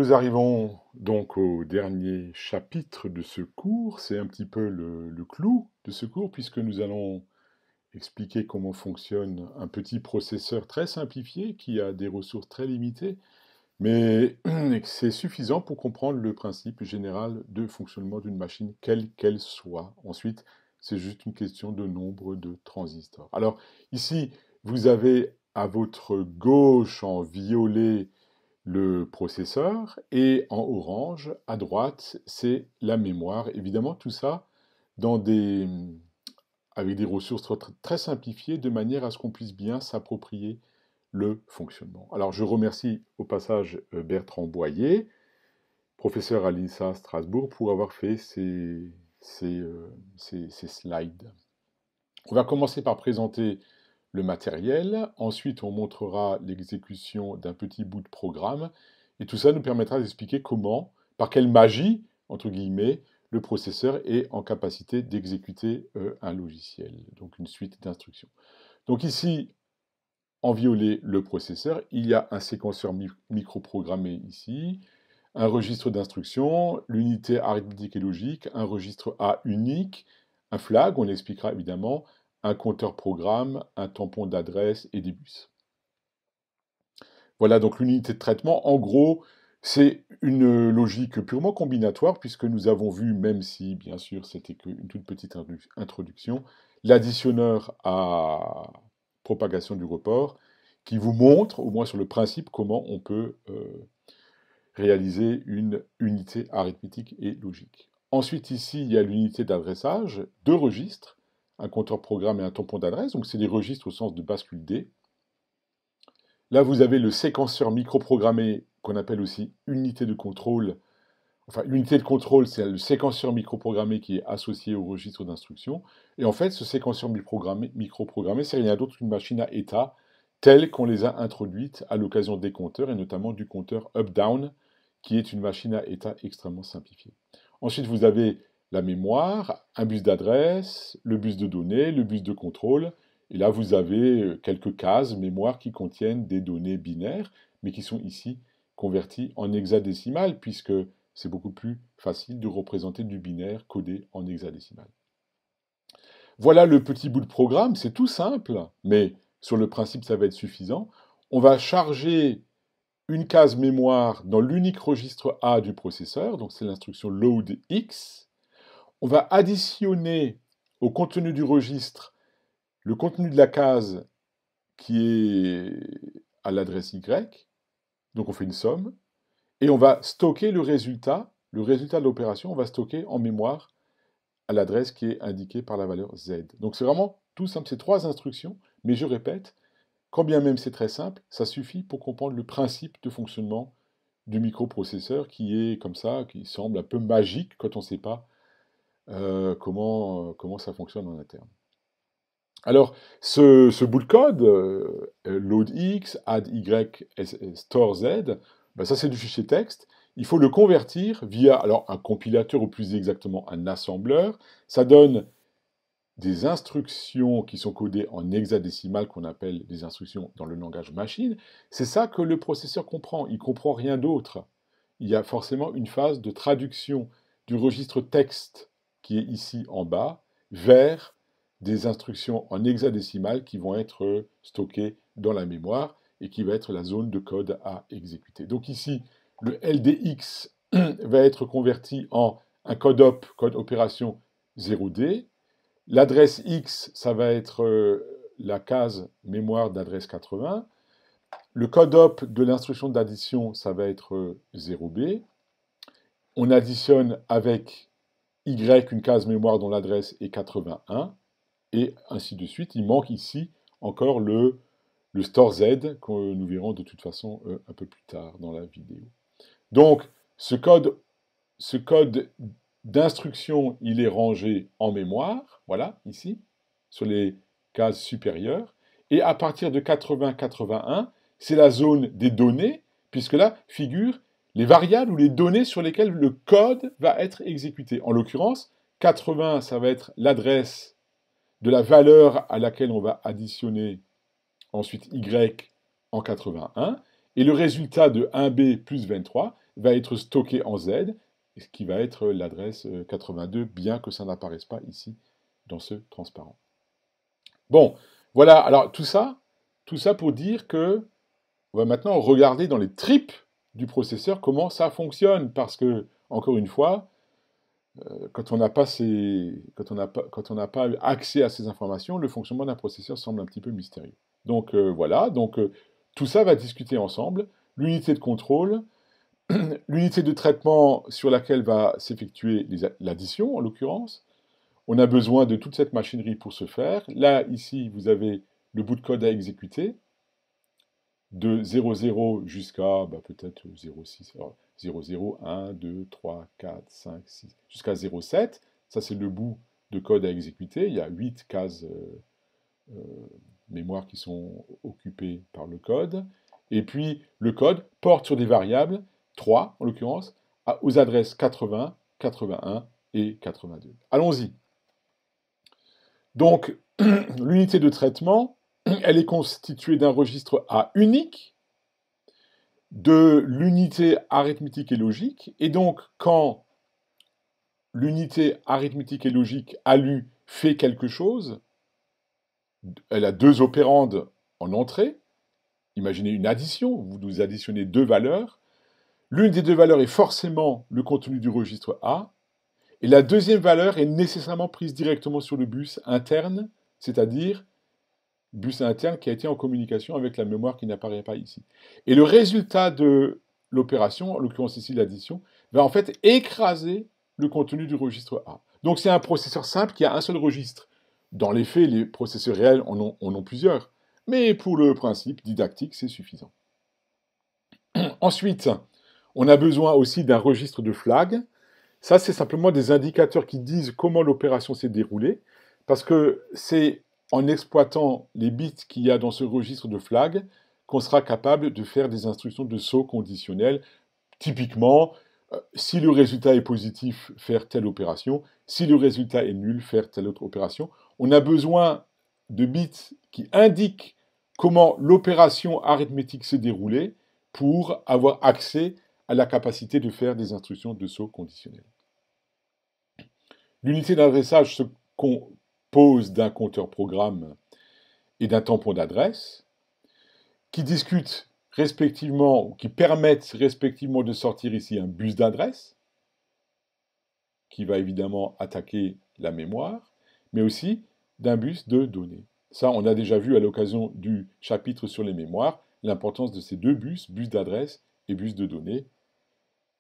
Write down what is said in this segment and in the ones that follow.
nous arrivons donc au dernier chapitre de ce cours. C'est un petit peu le clou de ce cours, puisque nous allons expliquer comment fonctionne un petit processeur très simplifié qui a des ressources très limitées, mais c'est suffisant pour comprendre le principe général de fonctionnement d'une machine, quelle qu'elle soit. Ensuite, c'est juste une question de nombre de transistors. Alors ici, vous avez à votre gauche en violet le processeur, et en orange, à droite, c'est la mémoire. Évidemment, tout ça dans avec des ressources très simplifiées, de manière à ce qu'on puisse bien s'approprier le fonctionnement. Alors, je remercie au passage Bertrand Boyer, professeur à l'INSA Strasbourg, pour avoir fait ces slides. On va commencer par présenter le matériel, ensuite on montrera l'exécution d'un petit bout de programme, et tout ça nous permettra d'expliquer comment, par quelle magie, entre guillemets, le processeur est en capacité d'exécuter un logiciel, donc une suite d'instructions. Donc ici, en violet, le processeur, il y a un séquenceur microprogrammé ici, un registre d'instructions, l'unité arithmétique et logique, un registre A unique, un flag, on expliquera évidemment, un compteur programme, un tampon d'adresse et des bus. Voilà donc l'unité de traitement. En gros, c'est une logique purement combinatoire, puisque nous avons vu, même si bien sûr c'était qu'une toute petite introduction, l'additionneur à propagation du report, qui vous montre, au moins sur le principe, comment on peut réaliser une unité arithmétique et logique. Ensuite, ici, il y a l'unité d'adressage, deux registres, un compteur programme et un tampon d'adresse, donc c'est des registres au sens de bascule D. Là, vous avez le séquenceur microprogrammé, qu'on appelle aussi unité de contrôle. Enfin, l'unité de contrôle, c'est le séquenceur microprogrammé qui est associé au registre d'instruction. Et en fait, ce séquenceur microprogrammé, c'est rien d'autre qu'une machine à état, telle qu'on les a introduites à l'occasion des compteurs, et notamment du compteur up-down, qui est une machine à état extrêmement simplifiée. Ensuite, vous avez la mémoire, un bus d'adresse, le bus de données, le bus de contrôle, et là, vous avez quelques cases mémoire qui contiennent des données binaires, mais qui sont ici converties en hexadécimal, puisque c'est beaucoup plus facile de représenter du binaire codé en hexadécimal. Voilà le petit bout de programme, c'est tout simple, mais sur le principe, ça va être suffisant. On va charger une case mémoire dans l'unique registre A du processeur, donc c'est l'instruction load X. On va additionner au contenu du registre le contenu de la case qui est à l'adresse Y, donc on fait une somme, et on va stocker le résultat de l'opération, on va stocker en mémoire à l'adresse qui est indiquée par la valeur Z. Donc c'est vraiment tout simple, c'est trois instructions, mais je répète, quand bien même c'est très simple, ça suffit pour comprendre le principe de fonctionnement du microprocesseur qui est comme ça, qui semble un peu magique quand on ne sait pas comment ça fonctionne en interne. Alors, ce bout de code, loadx, addY, store Z, ben ça c'est du fichier texte. Il faut le convertir via alors, un compilateur ou plus exactement un assembleur. Ça donne des instructions qui sont codées en hexadécimal qu'on appelle des instructions dans le langage machine. C'est ça que le processeur comprend. Il ne comprend rien d'autre. Il y a forcément une phase de traduction du registre texte qui est ici en bas vers des instructions en hexadécimal qui vont être stockées dans la mémoire et qui va être la zone de code à exécuter. Donc ici, le LDX va être converti en un code op, code opération 0D. L'adresse X, ça va être la case mémoire d'adresse 80. Le code op de l'instruction d'addition, ça va être 0B. On additionne avec Y une case mémoire dont l'adresse est 81, et ainsi de suite. Il manque ici encore le store Z, que nous verrons de toute façon un peu plus tard dans la vidéo. Donc, ce code d'instruction, il est rangé en mémoire, voilà, ici, sur les cases supérieures. Et à partir de 80-81, c'est la zone des données, puisque là figurent les variables ou les données sur lesquelles le code va être exécuté. En l'occurrence, 80, ça va être l'adresse de la valeur à laquelle on va additionner ensuite y en 81, et le résultat de 1b plus 23, va être stocké en Z, ce qui va être l'adresse 82, bien que ça n'apparaisse pas ici dans ce transparent. Bon, voilà, alors tout ça pour dire que on va maintenant regarder dans les tripes du processeur comment ça fonctionne, parce que, encore une fois, quand on n'a pas accès à ces informations, le fonctionnement d'un processeur semble un petit peu mystérieux. Donc voilà, tout ça va discuter ensemble. L'unité de contrôle, l'unité de traitement sur laquelle va s'effectuer l'addition, en l'occurrence. On a besoin de toute cette machinerie pour ce faire. Là, ici, vous avez le bout de code à exécuter, de 00 jusqu'à peut-être 06. Alors, 00, 1, 2, 3, 4, 5, 6, jusqu'à 07. Ça, c'est le bout de code à exécuter. Il y a 8 cases mémoire qui sont occupées par le code. Et puis, le code porte sur des variables, 3 en l'occurrence, aux adresses 80, 81 et 82. Allons-y. Donc, l'unité de traitement, elle est constituée d'un registre A unique, de l'unité arithmétique et logique, et donc quand l'unité arithmétique et logique ALU fait quelque chose, elle a deux opérandes en entrée, imaginez une addition, vous additionnez deux valeurs, l'une des deux valeurs est forcément le contenu du registre A, et la deuxième valeur est nécessairement prise directement sur le bus interne, c'est-à-dire bus interne qui a été en communication avec la mémoire qui n'apparaît pas ici. Et le résultat de l'opération, en l'occurrence ici l'addition, va en fait écraser le contenu du registre A. Donc c'est un processeur simple qui a un seul registre. Dans les faits, les processeurs réels en ont plusieurs. Mais pour le principe didactique, c'est suffisant. Ensuite, on a besoin aussi d'un registre de flag. Ça, c'est simplement des indicateurs qui disent comment l'opération s'est déroulée, parce que c'est en exploitant les bits qu'il y a dans ce registre de flag qu'on sera capable de faire des instructions de saut conditionnel. Typiquement, si le résultat est positif, faire telle opération. Si le résultat est nul, faire telle autre opération. On a besoin de bits qui indiquent comment l'opération arithmétique s'est déroulée pour avoir accès à la capacité de faire des instructions de saut conditionnel. L'unité d'adressage se compose d'un compteur programme et d'un tampon d'adresse qui discutent respectivement, ou qui permettent respectivement de sortir ici un bus d'adresse qui va évidemment attaquer la mémoire, mais aussi d'un bus de données. Ça, on a déjà vu à l'occasion du chapitre sur les mémoires l'importance de ces deux bus d'adresse et bus de données,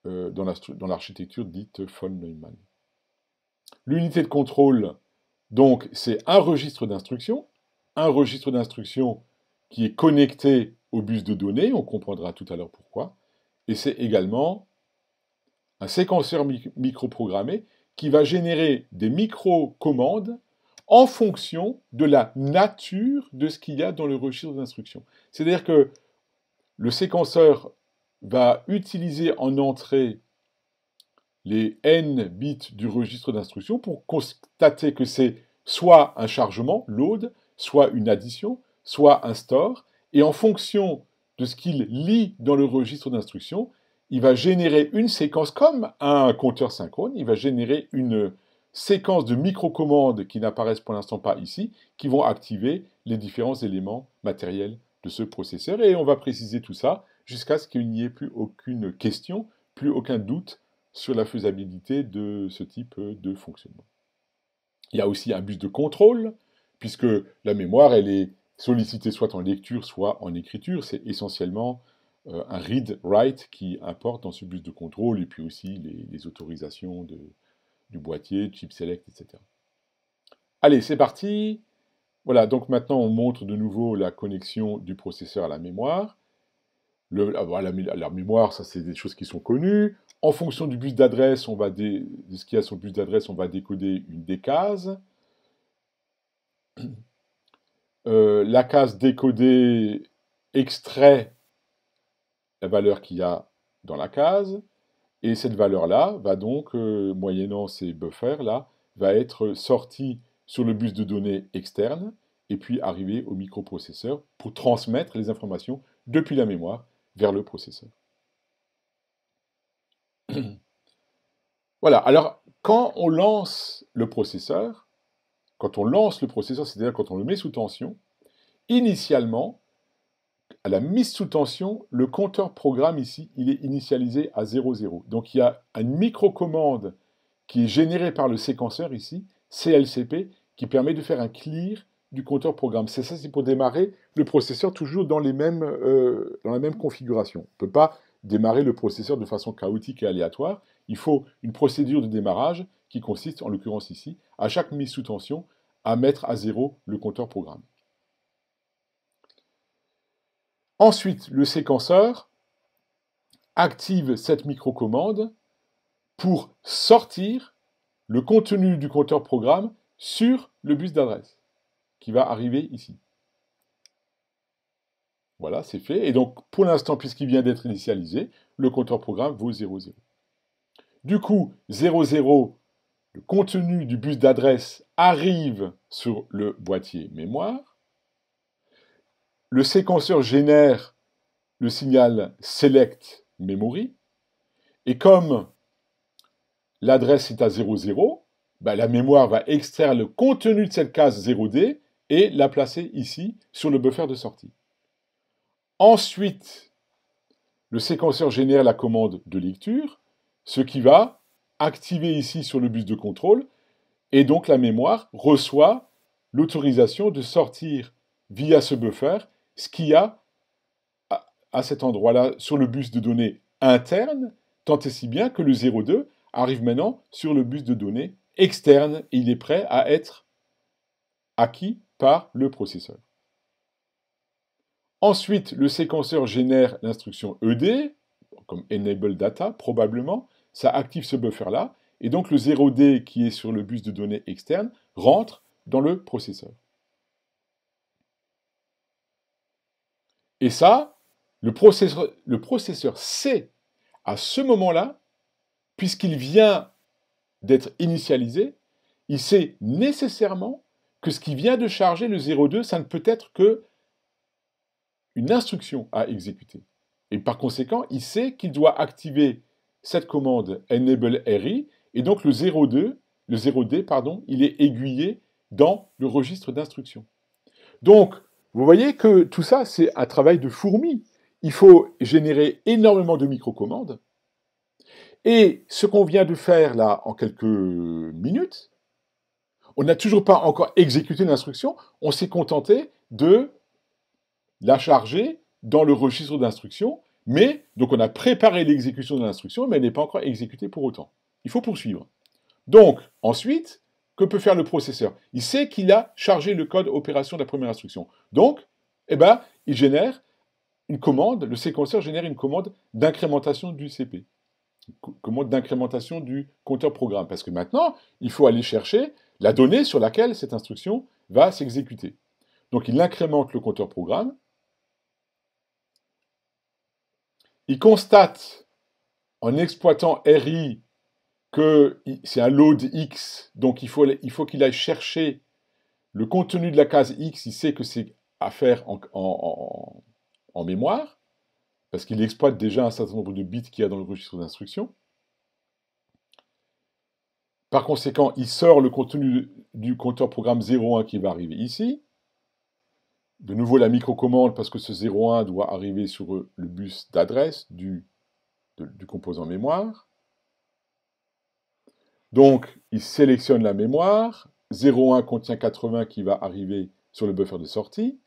dans l'architecture dite von Neumann. L'unité de contrôle, donc, c'est un registre d'instructions qui est connecté au bus de données, on comprendra tout à l'heure pourquoi, et c'est également un séquenceur microprogrammé qui va générer des micro-commandes en fonction de la nature de ce qu'il y a dans le registre d'instructions. C'est-à-dire que le séquenceur va utiliser en entrée les n bits du registre d'instruction pour constater que c'est soit un chargement, load, soit une addition, soit un store, et en fonction de ce qu'il lit dans le registre d'instruction, il va générer une séquence comme un compteur synchrone, il va générer une séquence de micro-commandes qui n'apparaissent pour l'instant pas ici, qui vont activer les différents éléments matériels de ce processeur, et on va préciser tout ça jusqu'à ce qu'il n'y ait plus aucune question, plus aucun doute sur la faisabilité de ce type de fonctionnement. Il y a aussi un bus de contrôle, puisque la mémoire, elle est sollicitée soit en lecture, soit en écriture. C'est essentiellement un read-write qui importe dans ce bus de contrôle, et puis aussi les autorisations du boîtier, chip select, etc. Allez, c'est parti. Voilà, donc maintenant on montre de nouveau la connexion du processeur à la mémoire. La mémoire, ça c'est des choses qui sont connues. En fonction du bus d'adresse, de ce qu'il y a sur le bus d'adresse, on va décoder une des cases. La case décodée extrait la valeur qu'il y a dans la case, et cette valeur-là va donc, moyennant ces buffers-là, va être sortie sur le bus de données externe, et puis arriver au microprocesseur pour transmettre les informations depuis la mémoire vers le processeur. Voilà, alors quand on lance le processeur, c'est-à-dire quand on le met sous tension, initialement, à la mise sous tension, le compteur programme ici, il est initialisé à 0,0. Donc il y a une microcommande qui est générée par le séquenceur ici, CLCP, qui permet de faire un clear du compteur programme. C'est ça, c'est pour démarrer le processeur toujours dans la même configuration. On ne peut pas démarrer le processeur de façon chaotique et aléatoire. Il faut une procédure de démarrage qui consiste, en l'occurrence ici, à chaque mise sous tension, à mettre à 0 le compteur programme. Ensuite, le séquenceur active cette microcommande pour sortir le contenu du compteur programme sur le bus d'adresse qui va arriver ici. Voilà, c'est fait. Et donc, pour l'instant, puisqu'il vient d'être initialisé, le compteur programme vaut 0,0. Du coup, 0,0, le contenu du bus d'adresse arrive sur le boîtier mémoire. Le séquenceur génère le signal select memory. Et comme l'adresse est à 0,0, la mémoire va extraire le contenu de cette case 0D et la placer ici sur le buffer de sortie. Ensuite, le séquenceur génère la commande de lecture, ce qui va activer ici sur le bus de contrôle, et donc la mémoire reçoit l'autorisation de sortir via ce buffer ce qu'il y a à cet endroit-là sur le bus de données interne, tant et si bien que le 0,2 arrive maintenant sur le bus de données externe et il est prêt à être acquis par le processeur. Ensuite, le séquenceur génère l'instruction ED, comme Enable Data, probablement. Ça active ce buffer-là. Et donc, le 0D qui est sur le bus de données externe rentre dans le processeur. Et ça, le processeur sait, à ce moment-là, puisqu'il vient d'être initialisé, il sait nécessairement que ce qui vient de charger le 0,2, ça ne peut être que une instruction à exécuter. Et par conséquent, il sait qu'il doit activer cette commande enable RI, et donc le 0D, il est aiguillé dans le registre d'instruction. Donc, vous voyez que tout ça, c'est un travail de fourmi. Il faut générer énormément de microcommandes. Et ce qu'on vient de faire là, en quelques minutes, on n'a toujours pas encore exécuté l'instruction, on s'est contenté de la charger dans le registre d'instruction, mais donc on a préparé l'exécution de l'instruction, mais elle n'est pas encore exécutée pour autant. Il faut poursuivre. Donc, ensuite, que peut faire le processeur? Il sait qu'il a chargé le code opération de la première instruction. Donc, il génère une commande, le séquenceur génère une commande d'incrémentation du CP. Commande d'incrémentation du compteur programme. Parce que maintenant, il faut aller chercher la donnée sur laquelle cette instruction va s'exécuter. Donc, il incrémente le compteur programme. Il constate, en exploitant RI, que c'est un load X, donc il faut qu'il aille chercher le contenu de la case X, il sait que c'est à faire en mémoire, parce qu'il exploite déjà un certain nombre de bits qu'il y a dans le registre d'instruction. Par conséquent, il sort le contenu du compteur programme 01 qui va arriver ici. De nouveau la microcommande, parce que ce 01 doit arriver sur le bus d'adresse du composant mémoire. Donc, il sélectionne la mémoire. 01 contient 80 qui va arriver sur le buffer de sortie.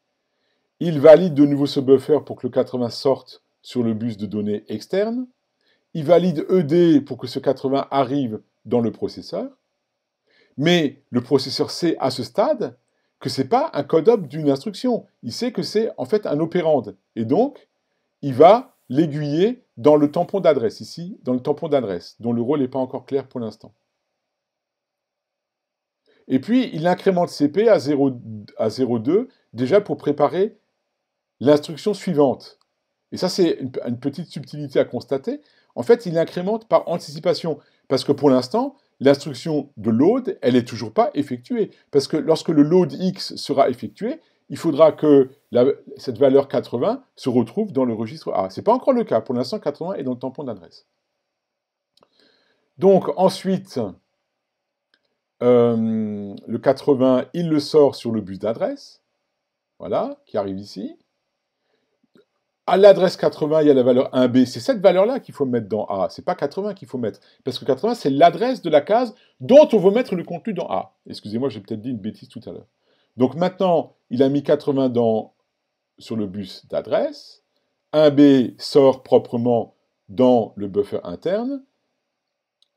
Il valide de nouveau ce buffer pour que le 80 sorte sur le bus de données externe. Il valide ED pour que ce 80 arrive dans le processeur. Mais le processeur sait à ce stade que ce n'est pas un code-up d'une instruction. Il sait que c'est en fait un opérande. Et donc, il va l'aiguiller dans le tampon d'adresse, ici, dans le tampon d'adresse, dont le rôle n'est pas encore clair pour l'instant. Et puis, il incrémente CP à 0,2, déjà pour préparer l'instruction suivante. Et ça, c'est une petite subtilité à constater. En fait, il incrémente par anticipation. Parce que pour l'instant, l'instruction de load, elle n'est toujours pas effectuée. Parce que lorsque le load X sera effectué, il faudra que cette valeur 80 se retrouve dans le registre A. Ce n'est pas encore le cas. Pour l'instant, 80 est dans le tampon d'adresse. Donc ensuite, le 80, il le sort sur le bus d'adresse, voilà, qui arrive ici. À l'adresse 80, il y a la valeur 1B. C'est cette valeur-là qu'il faut mettre dans A. C'est pas 80 qu'il faut mettre. Parce que 80, c'est l'adresse de la case dont on veut mettre le contenu dans A. Excusez-moi, j'ai peut-être dit une bêtise tout à l'heure. Donc maintenant, il a mis 80 sur le bus d'adresse. 1B sort proprement dans le buffer interne.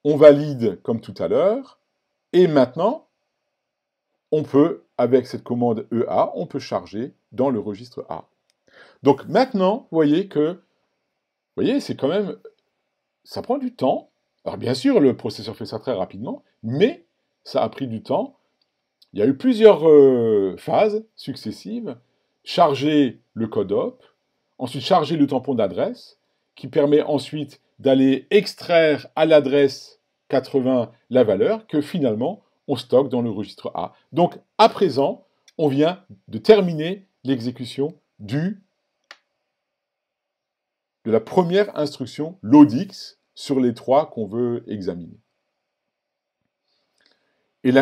On valide comme tout à l'heure. Et maintenant, on peut, avec cette commande EA, on peut charger dans le registre A. Donc maintenant, vous voyez, c'est quand même, ça prend du temps. Alors bien sûr, le processeur fait ça très rapidement, mais ça a pris du temps. Il y a eu plusieurs phases successives. Charger le code op, ensuite charger le tampon d'adresse, qui permet ensuite d'aller extraire à l'adresse 80 la valeur que finalement on stocke dans le registre A. Donc à présent, on vient de terminer l'exécution de la première instruction loadx sur les trois qu'on veut examiner. Et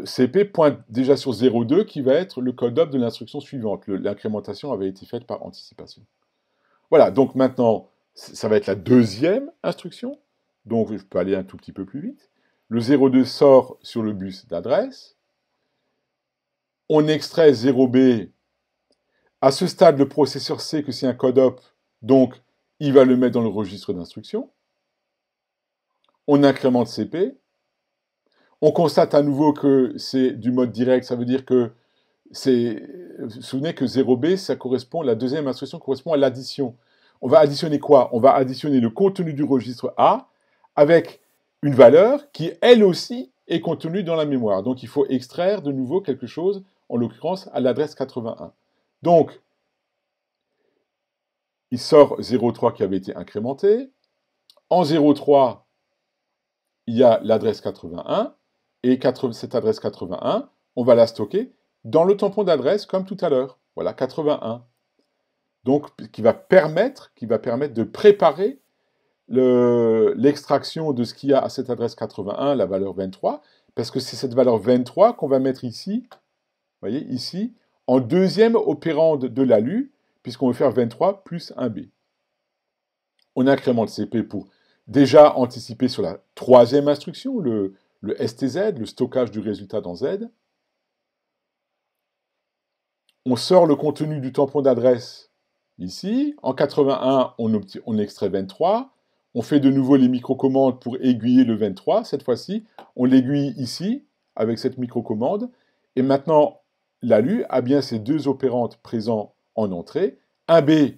CP pointe déjà sur 0,2 qui va être le code op de l'instruction suivante. L'incrémentation avait été faite par anticipation. Voilà, donc maintenant, ça va être la deuxième instruction. Donc je peux aller un tout petit peu plus vite. Le 0,2 sort sur le bus d'adresse. On extrait 0B. À ce stade, le processeur sait que c'est un code op, donc il va le mettre dans le registre d'instruction. On incrémente CP. On constate à nouveau que c'est du mode direct, ça veut dire que vous vous souvenez que 0B, ça correspond, la deuxième instruction correspond à l'addition. On va additionner quoi? On va additionner le contenu du registre A avec une valeur qui, elle aussi, est contenue dans la mémoire. Donc il faut extraire de nouveau quelque chose, en l'occurrence à l'adresse 81. Donc, il sort 0,3 qui avait été incrémenté. En 0,3, il y a l'adresse 81. Et cette adresse 81, on va la stocker dans le tampon d'adresse comme tout à l'heure. Voilà, 81. Donc, qui va permettre de préparer l'extraction de ce qu'il y a à cette adresse 81, la valeur 23, parce que c'est cette valeur 23 qu'on va mettre ici, vous voyez, ici, en deuxième opérande de l'ALU, puisqu'on veut faire 23 plus 1B. On incrémente CP pour déjà anticiper sur la troisième instruction, le STZ, le stockage du résultat dans Z. On sort le contenu du tampon d'adresse ici. En 81, on extrait 23. On fait de nouveau les microcommandes pour aiguiller le 23. Cette fois-ci, on l'aiguille ici, avec cette microcommande. Et maintenant, l'ALU a bien ces deux opérandes présents en entrée. Un B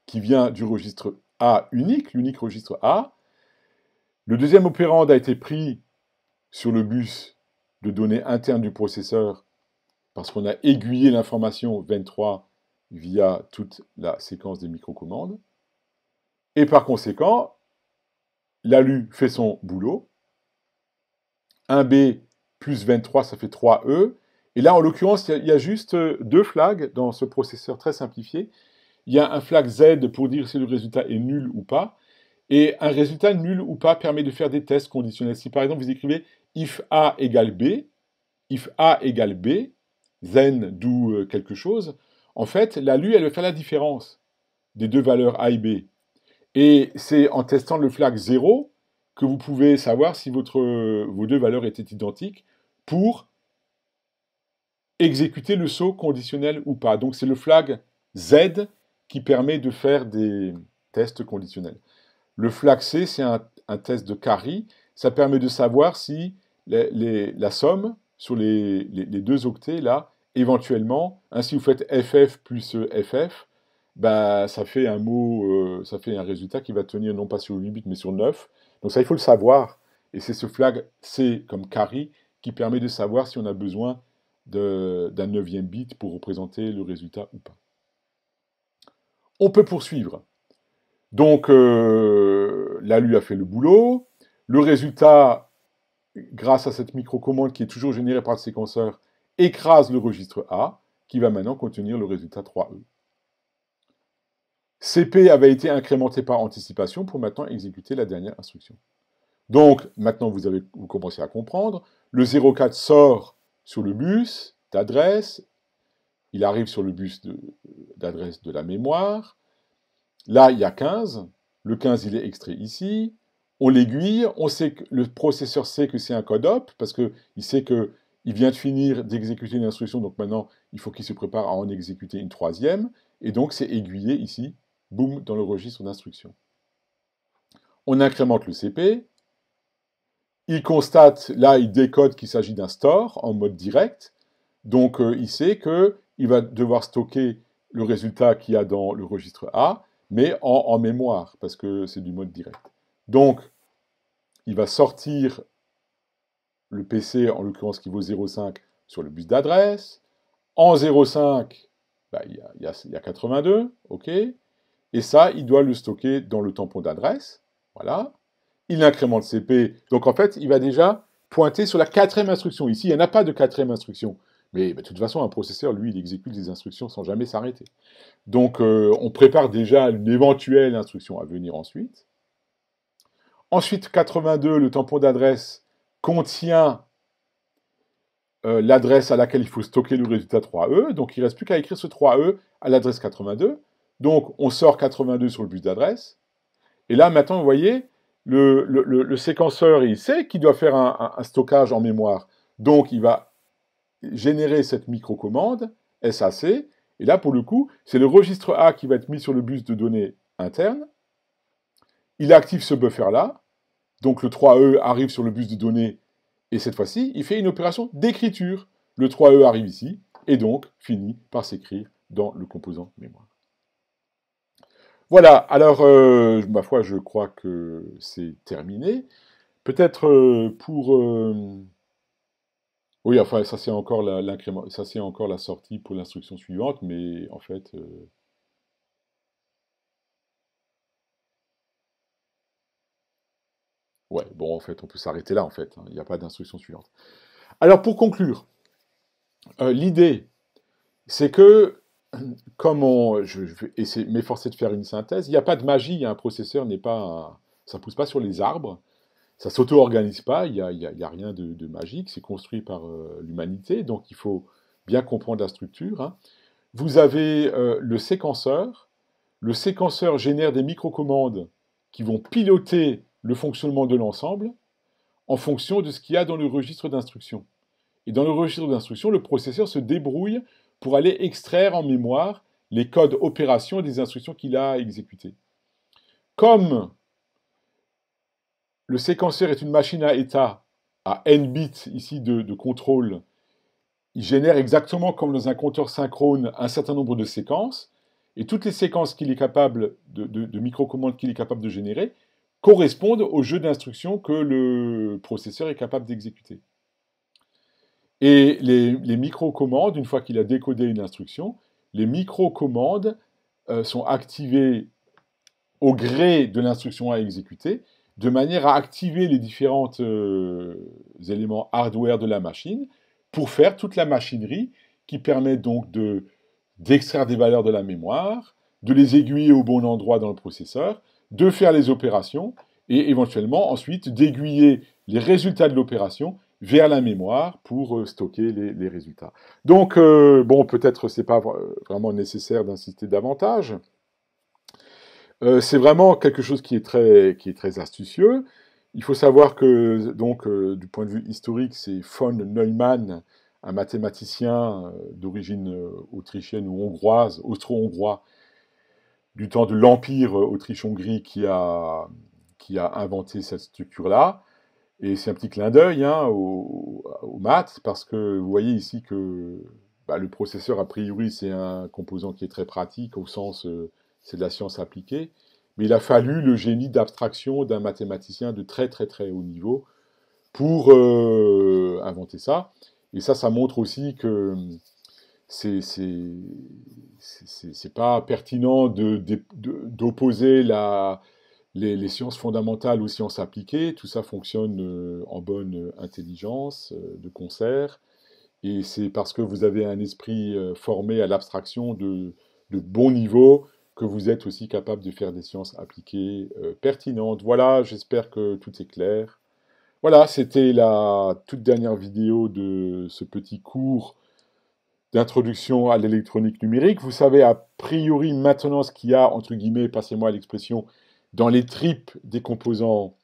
qui vient du registre A unique, l'unique registre A. Le deuxième opérande a été pris sur le bus de données interne du processeur parce qu'on a aiguillé l'information 23 via toute la séquence des microcommandes. Et par conséquent, l'ALU fait son boulot. 1B plus 23, ça fait 3E. Et là, en l'occurrence, il y a juste deux flags dans ce processeur très simplifié. Il y a un flag Z pour dire si le résultat est nul ou pas. Et un résultat nul ou pas permet de faire des tests conditionnels. Si par exemple vous écrivez if A égale B, then do quelque chose, en fait, l'ALU, elle va faire la différence des deux valeurs A et B. Et c'est en testant le flag 0 que vous pouvez savoir si vos deux valeurs étaient identiques pour exécuter le saut conditionnel ou pas. Donc c'est le flag Z qui permet de faire des tests conditionnels. Le flag C, c'est un test de carry. Ça permet de savoir si la somme sur les deux octets, là, éventuellement, si vous faites FF plus FF, bah, ça fait un mot, ça fait un résultat qui va tenir non pas sur 8 bits, mais sur 9. Donc ça, il faut le savoir. Et c'est ce flag C comme carry qui permet de savoir si on a besoin d'un 9e bit pour représenter le résultat ou pas. On peut poursuivre. Donc, l'ALU a fait le boulot. Le résultat, grâce à cette microcommande qui est toujours générée par le séquenceur, écrase le registre A, qui va maintenant contenir le résultat 3E. CP avait été incrémenté par anticipation pour maintenant exécuter la dernière instruction. Donc, maintenant, vous commencez à comprendre. Le 04 sort sur le bus d'adresse, il arrive sur le bus d'adresse de la mémoire. Là, il y a 15. Le 15, il est extrait ici. On l'aiguille. On sait que le processeur sait que c'est un code op parce qu'il sait qu'il vient de finir d'exécuter une instruction. Donc maintenant, il faut qu'il se prépare à en exécuter une troisième. Et donc, c'est aiguillé ici, boum, dans le registre d'instruction. On incrémente le CP. Il constate, là, il décode qu'il s'agit d'un store en mode direct. Donc, il sait qu'il va devoir stocker le résultat qu'il y a dans le registre A, mais en mémoire, parce que c'est du mode direct. Donc, il va sortir le PC, en l'occurrence qui vaut 0,5, sur le bus d'adresse. En 0,5, bah, il y a 82, ok. Et ça, il doit le stocker dans le tampon d'adresse. Voilà. Il incrémente CP. Donc, en fait, il va déjà pointer sur la quatrième instruction. Ici, il n'y en a pas de quatrième instruction. Mais de toute façon, un processeur, lui, il exécute des instructions sans jamais s'arrêter. Donc, on prépare déjà une éventuelle instruction à venir ensuite. Ensuite, 82, le tampon d'adresse contient l'adresse à laquelle il faut stocker le résultat 3E. Donc, il ne reste plus qu'à écrire ce 3E à l'adresse 82. Donc, on sort 82 sur le bus d'adresse. Et là, maintenant, vous voyez, le séquenceur, il sait qu'il doit faire un stockage en mémoire. Donc, il va générer cette microcommande, SAC. Et là, pour le coup, c'est le registre A qui va être mis sur le bus de données interne. Il active ce buffer-là. Donc, le 3E arrive sur le bus de données. Et cette fois-ci, il fait une opération d'écriture. Le 3E arrive ici. Et donc, finit par s'écrire dans le composant mémoire. Voilà, alors, ma foi, je crois que c'est terminé. Peut-être oui, enfin, ça c'est encore l'incrément, ça c'est encore la sortie pour l'instruction suivante, mais en fait... ouais, bon, en fait, on peut s'arrêter là, en fait. Hein, il n'y a pas d'instruction suivante. Alors, pour conclure, l'idée, c'est que, comme je vais m'efforcer de faire une synthèse, il n'y a pas de magie, un processeur n'est pas... ça ne pousse pas sur les arbres. Ça s'auto-organise pas, il y a rien de magique, c'est construit par l'humanité, donc il faut bien comprendre la structure. Hein. Vous avez le séquenceur génère des microcommandes qui vont piloter le fonctionnement de l'ensemble en fonction de ce qu'il y a dans le registre d'instruction. Et dans le registre d'instruction, le processeur se débrouille pour aller extraire en mémoire les codes opérations des instructions qu'il a exécutées. Comme le séquenceur est une machine à état à n bits ici de contrôle. Il génère exactement comme dans un compteur synchrone un certain nombre de séquences, et toutes les séquences qu'il est capable de microcommandes qu'il est capable de générer correspondent au jeu d'instructions que le processeur est capable d'exécuter. Et les microcommandes, une fois qu'il a décodé une instruction, les microcommandes sont activées au gré de l'instruction à exécuter, de manière à activer les différents éléments hardware de la machine pour faire toute la machinerie qui permet donc d'extraire des valeurs de la mémoire, de les aiguiller au bon endroit dans le processeur, de faire les opérations et éventuellement ensuite d'aiguiller les résultats de l'opération vers la mémoire pour stocker les résultats. Donc, bon, peut-être c'est pas vraiment nécessaire d'insister davantage. C'est vraiment quelque chose qui est très astucieux. Il faut savoir que, donc, du point de vue historique, c'est von Neumann, un mathématicien d'origine autrichienne ou hongroise, austro-hongrois, du temps de l'Empire Autriche-Hongrie, qui a inventé cette structure-là. Et c'est un petit clin d'œil hein, aux maths, parce que vous voyez ici que le processeur, a priori, c'est un composant qui est très pratique, au sens, c'est de la science appliquée. Mais il a fallu le génie d'abstraction d'un mathématicien de très très très haut niveau pour inventer ça. Et ça montre aussi que c'est pas pertinent d'opposer les sciences fondamentales aux sciences appliquées. Tout ça fonctionne en bonne intelligence, de concert. Et c'est parce que vous avez un esprit formé à l'abstraction de bon niveau que vous êtes aussi capable de faire des sciences appliquées pertinentes. Voilà, j'espère que tout est clair. Voilà, c'était la toute dernière vidéo de ce petit cours d'introduction à l'électronique numérique. Vous savez a priori maintenant ce qu'il y a, entre guillemets, passez-moi l'expression, dans les tripes des composants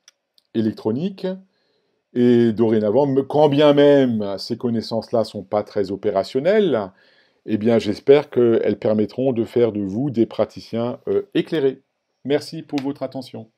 électroniques. Et dorénavant, quand bien même ces connaissances-là ne sont pas très opérationnelles, eh bien j'espère qu'elles permettront de faire de vous des praticiens éclairés. Merci pour votre attention.